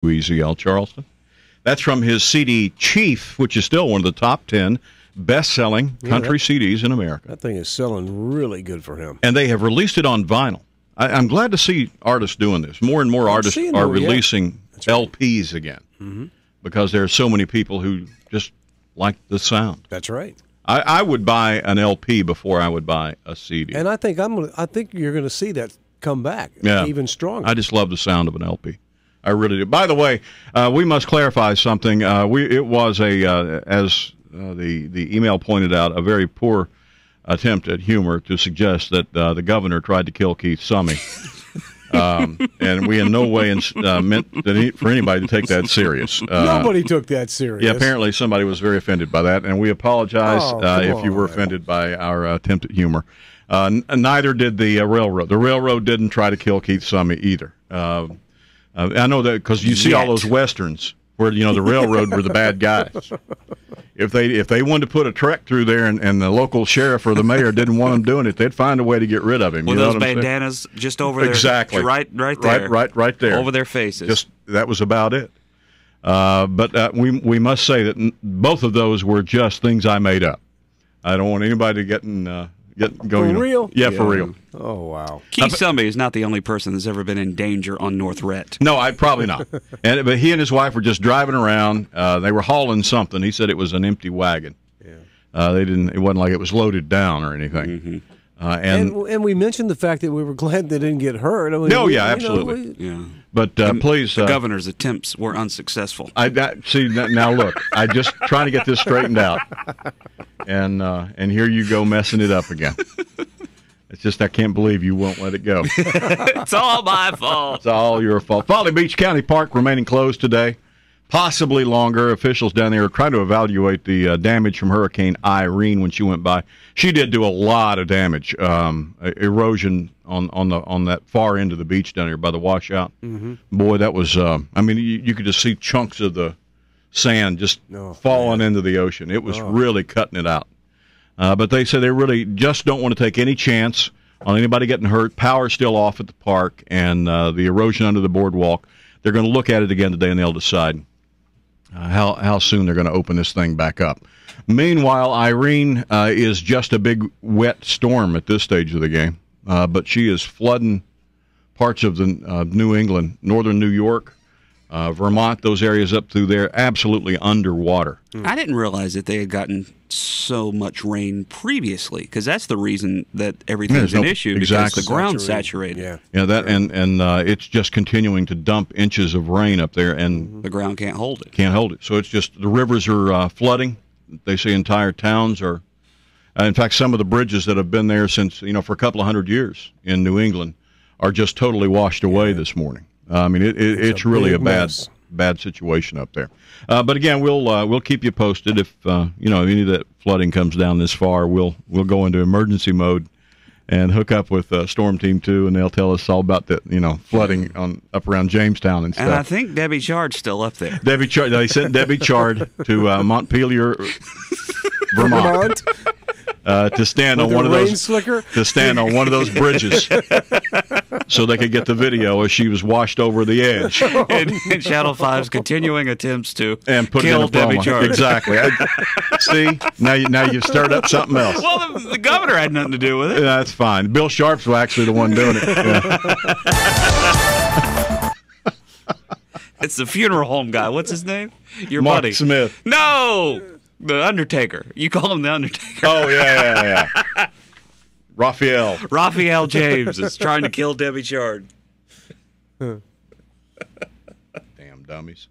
WEZL Charleston. That's from his CD Chief, which is still one of the top 10 best-selling country CDs in America. That thing is selling really good for him. And they have released it on vinyl. I'm glad to see artists doing this. More and more artists are releasing LPs again because there are so many people who just like the sound. That's right. I would buy an LP before I would buy a CD. And I think you're going to see that come back even stronger. I just love the sound of an LP. I really do. By the way, we must clarify something. It was as the email pointed out, a very poor attempt at humor to suggest that the governor tried to kill Keith Summey. And we in no way meant for anybody to take that serious. Nobody took that serious. Yeah, apparently somebody was very offended by that, and we apologize if you were offended by our attempt at humor. Neither did the railroad. The railroad didn't try to kill Keith Summey either. I know that because you see all those westerns where the railroad were the bad guys. If they wanted to put a truck through there and the local sheriff or the mayor didn't want them doing it, they'd find a way to get rid of him. With those bandanas just over there, exactly, right there, right there, over their faces. That was about it. But we must say that both of those were just things I made up. I don't want anybody to get going. For real? Yeah, for real. Oh, wow. Keith Summey is not the only person that's ever been in danger on North Rhett. No, probably not. But he and his wife were just driving around. They were hauling something. He said it was an empty wagon. Yeah. It wasn't like it was loaded down or anything. And we mentioned the fact that we were glad they didn't get hurt. I mean, absolutely. But please, the governor's attempts were unsuccessful. See now. Look, I just trying to get this straightened out, and here you go messing it up again. It's just I can't believe you won't let it go. It's all my fault. It's all your fault. Folly Beach County Park remaining closed today, possibly longer. Officials down there are trying to evaluate the damage from Hurricane Irene when she went by. She did do a lot of damage, erosion on that far end of the beach down there by the washout. Boy, that was. You could just see chunks of the sand just falling into the ocean. It was really cutting it out. But they said they really just don't want to take any chance on anybody getting hurt. Power's still off at the park, and the erosion under the boardwalk. They're going to look at it again today, and they'll decide how soon they're going to open this thing back up. Meanwhile, Irene is just a big wet storm at this stage of the game, but she is flooding parts of the New England, northern New York, Vermont, those areas up through there, absolutely underwater. I didn't realize that they had gotten so much rain previously, because that's the reason that everything's an issue, because the ground's saturated. It's just continuing to dump inches of rain up there, and the ground can't hold it. So it's just the rivers are flooding. They say entire towns are. In fact, some of the bridges that have been there since for a couple of hundred years in New England are just totally washed away this morning. It's really a bad situation up there. But again, we'll keep you posted if any of that flooding comes down this far. We'll go into emergency mode and hook up with Storm Team 2, and they'll tell us all about the flooding up around Jamestown and stuff. And I think Debbie Chard's still up there. They sent Debbie Chard to Montpelier, Vermont. To stand on one of those bridges, so they could get the video as she was washed over the edge. And Channel 5's continuing attempts to kill Debbie Chard. Exactly. See, now you've stirred up something else. Well, the governor had nothing to do with it. That's fine. Bill Sharp's actually the one doing it. Yeah. It's the funeral home guy. What's his name? Your Mark buddy Smith. No. The Undertaker. You call him the Undertaker. Oh, yeah. Raphael James is trying to kill Debbie Chard. Damn dummies.